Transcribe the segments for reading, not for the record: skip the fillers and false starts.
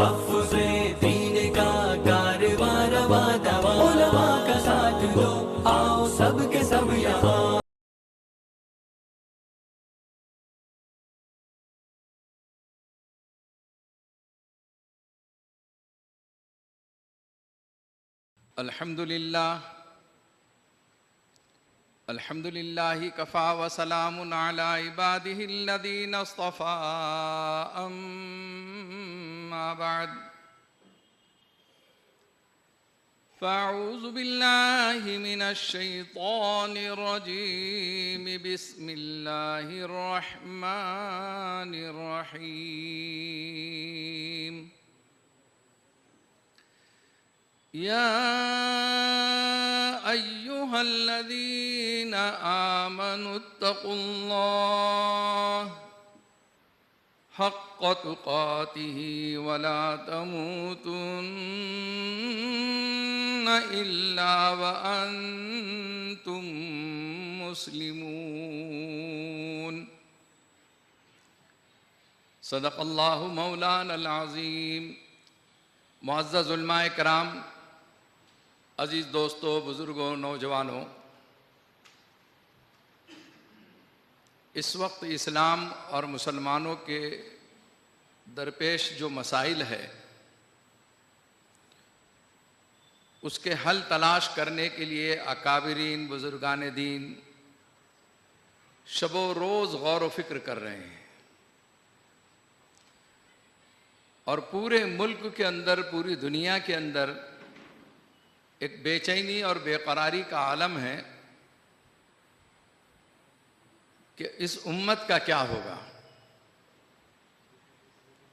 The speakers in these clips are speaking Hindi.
तहफ़्फ़ुज़े दीन का कारवां रवां दवां, उलमा का साथ दो आओ सब के सब यहाँ। अल्हम्दुलिल्लाहि कफ़ा व सलामुन अला इबादिहिल्लज़ीना इस्तफ़ा अम्मा बअद फ़अऊज़ु बिल्लाहि मिनश शैतानिर रजीम बिस्मिल्लाहिर रहमानिर रहीम। या अय्युहल्लज़ीना आमनुत्तक़ुल्लाह हक़्क़ तुक़ातिही वला तमूतुन्न इल्ला व अंतुम मुस्लिमून। सदक़ल्लाहु मौलानल अज़ीम। मुअज़्ज़ज़ उलमाए किराम, अज़ीज़ दोस्तों, बुज़ुर्गों, नौजवानों, इस वक्त इस्लाम और मुसलमानों के दरपेश जो मसाइल है उसके हल तलाश करने के लिए अकाबिरीन बुज़ुर्गान दीन शबो रोज़ गौर व फिक्र कर रहे हैं और पूरे मुल्क के अंदर, पूरी दुनिया के अंदर एक बेचैनी और बेकरारी का आलम है कि इस उम्मत का क्या होगा।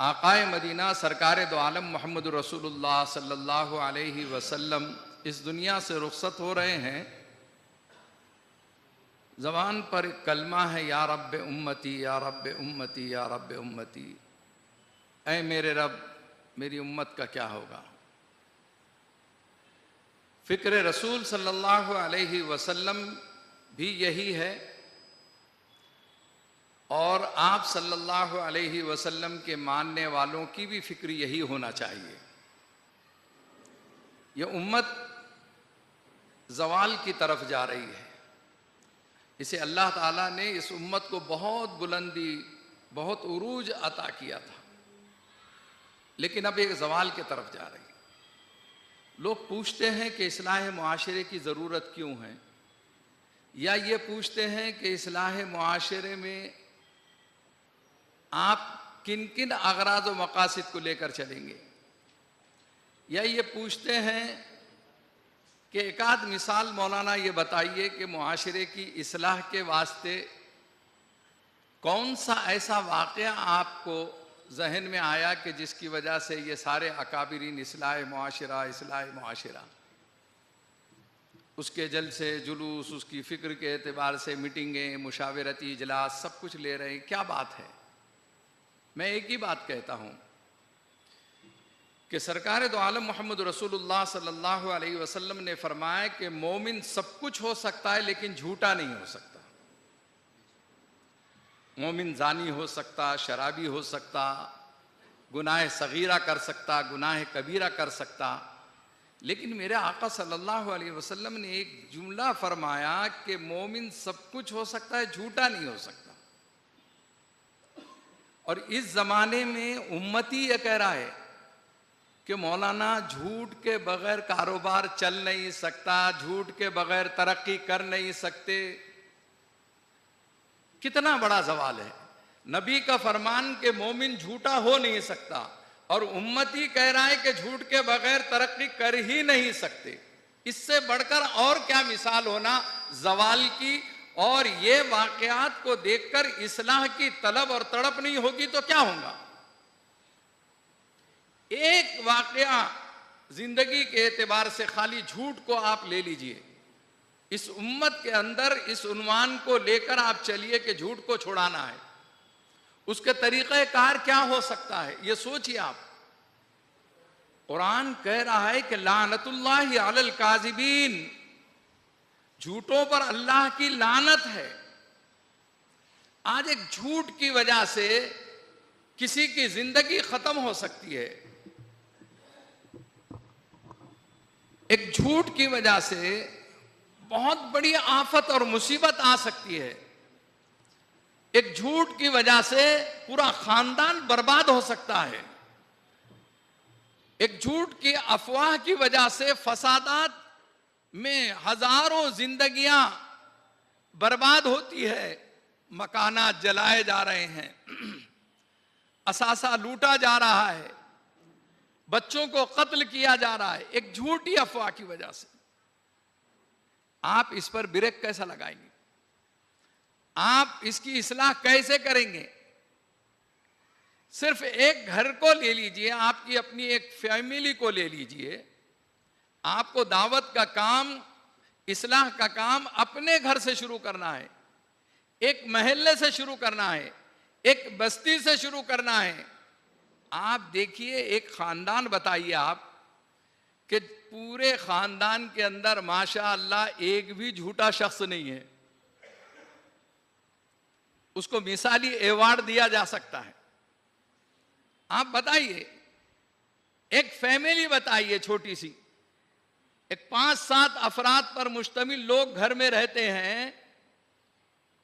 आकाए मदीना सरकार दो आलम मोहम्मद रसूलुल्लाह सल्लल्लाहु अलैहि वसल्लम इस दुनिया से रुखसत हो रहे हैं। ज़बान पर एक कलमा है, या रब्बे उम्मती, या रब्बे उम्मती, या रब्बे उम्मती। ऐ मेरे रब, मेरी उम्मत का क्या होगा। फ़िक्र रसूल सल्लल्लाहु अलैहि वसल्लम भी यही है और आप सल्लल्लाहु अलैहि वसल्लम के मानने वालों की भी फ़िक्र यही होना चाहिए। यह उम्मत ज़वाल की तरफ जा रही है। इसे अल्लाह ताला ने इस उम्मत को बहुत बुलंदी, बहुत उरूज अता किया था, लेकिन अब एक ज़वाल की तरफ जा रही है। लोग पूछते हैं कि इस्लाह मुआशरे की ज़रूरत क्यों है, या ये पूछते हैं कि इस्लाह मुआशरे में आप किन किन अगराज़ व मकासिद को लेकर चलेंगे, या ये पूछते हैं कि एक आध मिसाल मौलाना ये बताइए कि मुआशरे की इस्लाह के वास्ते कौन सा ऐसा वाक़या आपको जहन में आया कि जिसकी वजह से ये सारे अकाबिरीन इस्लाह मुआशरा, उसके जलसे जुलूस, उसकी फ़िक्र के एतबार से मीटिंगें, मुशावरती इजलास सब कुछ ले रहे हैं। क्या बात है। मैं एक ही बात कहता हूँ कि सरकार दो आलम मोहम्मद रसूलुल्लाह सल्लल्लाहु अलैहि वसल्लम ने फरमाया कि मोमिन सब कुछ हो सकता है लेकिन झूठा नहीं हो सकता। मोमिन जानी हो सकता, शराबी हो सकता, गुनाह सगीरा कर सकता, गुनाह कबीरा कर सकता, लेकिन मेरे आका सल्लल्लाहु अलैहि वसल्लम ने एक जुमला फरमाया कि मोमिन सब कुछ हो सकता है, झूठा नहीं हो सकता। और इस जमाने में उम्मती ये कह रहा है कि मौलाना झूठ के बगैर कारोबार चल नहीं सकता, झूठ के बगैर तरक्की कर नहीं सकते। कितना बड़ा सवाल है। नबी का फरमान के मोमिन झूठा हो नहीं सकता और उम्मती कह रहा है कि झूठ के बगैर तरक्की कर ही नहीं सकते। इससे बढ़कर और क्या मिसाल होना जवाल की। और ये वाकयात को देखकर इस्लाह की तलब और तड़प नहीं होगी तो क्या होगा। एक वाकया जिंदगी के एतबार से खाली झूठ को आप ले लीजिए, इस उम्मत के अंदर इस उन्वान को लेकर आप चलिए कि झूठ को छुड़ाना है। उसके तरीक़ेकार क्या हो सकता है ये सोचिए आप। कुरान कह रहा है कि लानतुल्लाहि अलल काज़िबीन, झूठों पर अल्लाह की लानत है। आज एक झूठ की वजह से किसी की जिंदगी खत्म हो सकती है, एक झूठ की वजह से बहुत बड़ी आफत और मुसीबत आ सकती है। एक झूठ की वजह से पूरा खानदान बर्बाद हो सकता है। एक झूठ की अफवाह की वजह से फसादात में हजारों जिंदगियां बर्बाद होती है। मकानात जलाए जा रहे हैं, असासा लूटा जा रहा है, बच्चों को कत्ल किया जा रहा है, एक झूठी अफवाह की वजह से। आप इस पर ब्रेक कैसा लगाएंगे? आप इसकी इस्लाह कैसे करेंगे? सिर्फ एक घर को ले लीजिए, आपकी अपनी एक फैमिली को ले लीजिए। आपको दावत का काम, इस्लाह का काम अपने घर से शुरू करना है, एक महल्ले से शुरू करना है, एक बस्ती से शुरू करना है। आप देखिए, एक खानदान बताइए आप कि पूरे खानदान के अंदर माशा अल्लाह एक भी झूठा शख्स नहीं है, उसको मिसाली अवार्ड दिया जा सकता है। आप बताइए, एक फैमिली बताइए छोटी सी, एक 5-7 अफराद पर मुश्तमिल लोग घर में रहते हैं,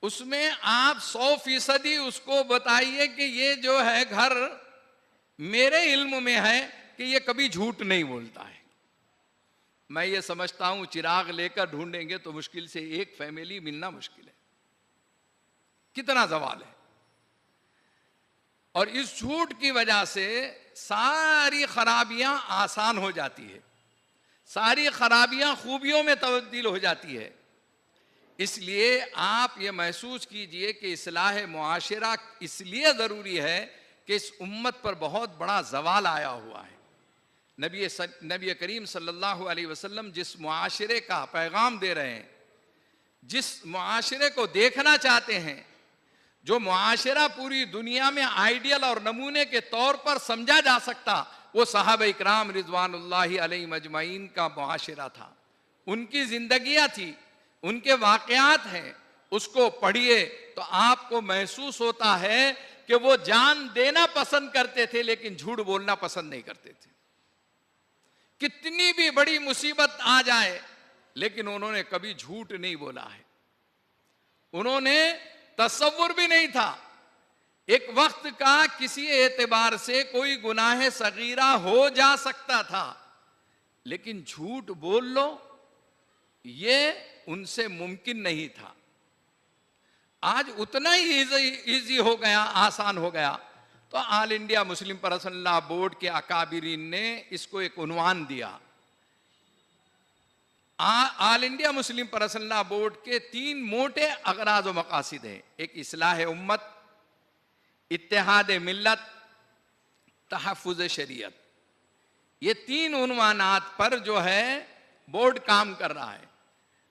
उसमें आप 100% उसको बताइए कि ये जो है घर मेरे इल्म में है कि ये कभी झूठ नहीं बोलता है। मैं ये समझता हूं चिराग लेकर ढूंढेंगे तो मुश्किल से एक फैमिली मिलना मुश्किल है। कितना सवाल है। और इस झूठ की वजह से सारी खराबियां आसान हो जाती है, सारी खराबियां खूबियों में तब्दील हो जाती है। इसलिए आप ये महसूस कीजिए कि इस्लाह मुआशरा इसलिए ज़रूरी है कि इस उम्मत पर बहुत बड़ा ज़वाल आया हुआ है। नबी करीम सल्लल्लाहु अलैहि वसल्लम जिस मुआशरे का पैगाम दे रहे हैं, जिस मुआशरे को देखना चाहते हैं, जो मुआशरा पूरी दुनिया में आइडियल और नमूने के तौर पर समझा जा सकता, वो सहाबा इकराम रिज़वानुल्लाहि अलैहिम अजमईन का मुआशरा था। उनकी जिंदगियां थी, उनके वाक़यात हैं। उसको पढ़िए तो आपको महसूस होता है कि वो जान देना पसंद करते थे लेकिन झूठ बोलना पसंद नहीं करते थे। कितनी भी बड़ी मुसीबत आ जाए लेकिन उन्होंने कभी झूठ नहीं बोला है। उन्होंने तसव्वुर भी नहीं था एक वक्त का किसी एतबार से कोई गुनाह सगीरा हो जा सकता था, लेकिन झूठ बोल लो ये उनसे मुमकिन नहीं था। आज उतना ही इजी हो गया, आसान हो गया। तो all India Muslim personal law board के अकाबिरीन ने इसको एक उन्वान दिया। All India Muslim personal law board के 3 मोटे अगराज व मकासिद हैं। एक इस्लाह उम्मत, इत्तेहाद मिल्लत, तहफ़्फ़ुज़ शरीयत। ये 3 उन्वानात पर जो है बोर्ड काम कर रहा है।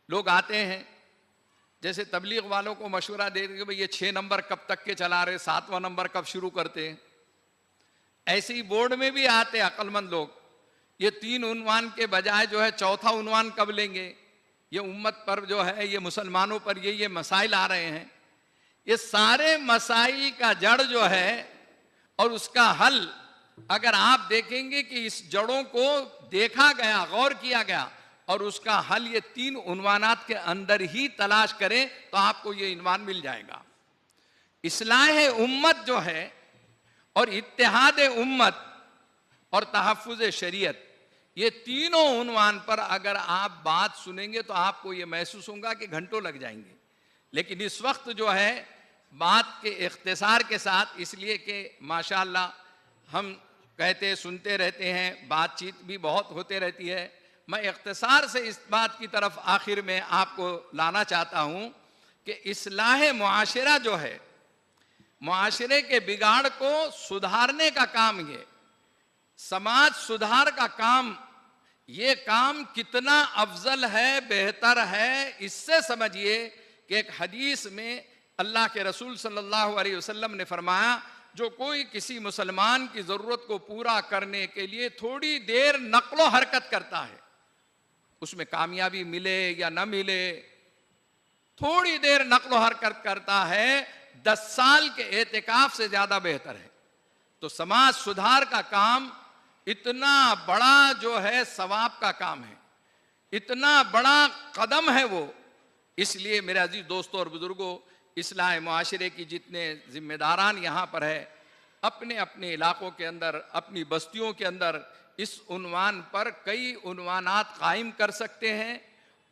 लोग आते हैं, जैसे तबलीग वालों को मशवरा दे देंगे भाई ये 6 नंबर कब तक के चला रहे, 7वां नंबर कब शुरू करते हैं। ऐसे ही बोर्ड में भी आते अक्लमंद लोग, ये 3 उन्वान के बजाय जो है 4था उन्वान कब लेंगे। ये उम्मत पर जो है, ये मुसलमानों पर ये मसाइल आ रहे हैं। ये सारे मसाइल का जड़ जो है और उसका हल अगर आप देखेंगे कि इस जड़ों को देखा गया, गौर किया गया और उसका हल ये 3 उन्वानात के अंदर ही तलाश करें तो आपको ये इन्वान मिल जाएगा। इस्लाह उम्मत जो है और इत्तेहाद उम्मत और तहफ़्फ़ुज़ शरीयत, ये तीनों उन्वान पर अगर आप बात सुनेंगे तो आपको ये महसूस होगा कि घंटों लग जाएंगे। लेकिन इस वक्त जो है बात के इख्तिसार के साथ, इसलिए कि माशाअल्लाह हम कहते सुनते रहते हैं, बातचीत भी बहुत होते रहती है, मैं इख्तिसार से इस बात की तरफ आखिर में आपको लाना चाहता हूँ कि इस्लाह मुआशरा जो है, मुआशरे के बिगाड़ को सुधारने का काम, ये समाज सुधार का काम, ये काम कितना अफजल है, बेहतर है, इससे समझिए कि एक हदीस में अल्लाह के रसूल सल्लल्लाहु अलैहि वसल्लम ने फरमाया, जो कोई किसी मुसलमान की ज़रूरत को पूरा करने के लिए थोड़ी देर नक्लो हरकत करता है, उसमें कामयाबी मिले या न मिले, थोड़ी देर नक्लो हरकत करता है, 10 साल के एतिकाफ से ज़्यादा बेहतर है। तो समाज सुधार का काम इतना बड़ा जो है सवाब का काम है। इतना बड़ा कदम है वो। इसलिए मेरे अजीज दोस्तों और बुजुर्गों, इस्लाह मुआशरे की जितने जिम्मेदारान यहाँ पर है, अपने अपने इलाकों के अंदर, अपनी बस्तियों के अंदर इस उन्वान पर कई उन्वानात कायम कर सकते हैं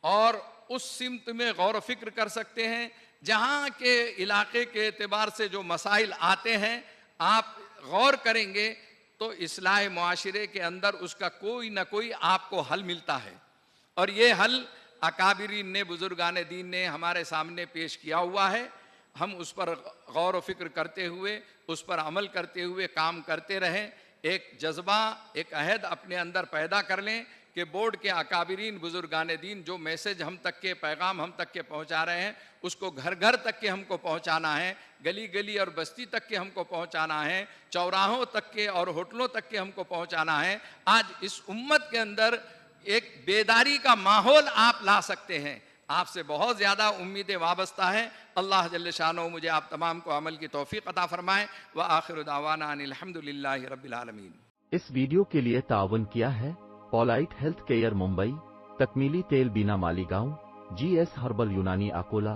और उस सिमत में गौर फिक्र कर सकते हैं जहाँ के इलाके के एतबार से जो मसाइल आते हैं, आप गौर करेंगे तो इस्लाह मुआशरे के अंदर उसका कोई ना कोई आपको हल मिलता है। और ये हल अकाबिरीन ने, बुजुर्गान दीन ने हमारे सामने पेश किया हुआ है। हम उस पर गौर व फिक्र करते हुए, उस पर अमल करते हुए काम करते रहें। एक जज्बा, एक अहद अपने अंदर पैदा कर लें कि बोर्ड के अकाबिरीन, बुजुर्गान दीन जो मैसेज हम तक के, पैगाम हम तक के पहुंचा रहे हैं, उसको घर घर तक के हमको पहुंचाना है, गली गली और बस्ती तक के हमको पहुंचाना है, चौराहों तक के और होटलों तक के हमको पहुंचाना है। आज इस उम्मत के अंदर एक बेदारी का माहौल आप ला सकते हैं। आपसे बहुत ज़्यादा उम्मीदें वाबस्ता हैं। अल्लाह जल्ल शानो मुझे आप तमाम को अमल की तौफीक अता फरमाएं। व आखिर दावाना अनिल हम्दुलिल्लाहि रब्बिल आलमीन। इस वीडियो के लिए ताउन किया है polite health care Mumbai, Takmeeli Tel Bina Malegaon, GS herbal Unani Akola,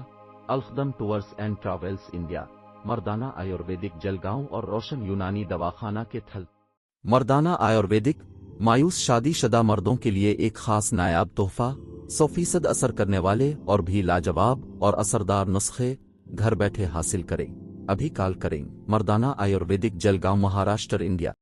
Alkhadam tours and travels India, Mardana Ayurvedic Jalgaon और रोशन यूनानी दवाखाना के थल। मर्दाना आयुर्वेदिक मायूस शादीशुदा मर्दों के लिए एक खास नायाब तोहफा, 100% असर करने वाले और भी लाजवाब और असरदार नुस्खे घर बैठे हासिल करें। अभी कॉल करें। मर्दाना आयुर्वेदिक जलगांव, महाराष्ट्र, इंडिया।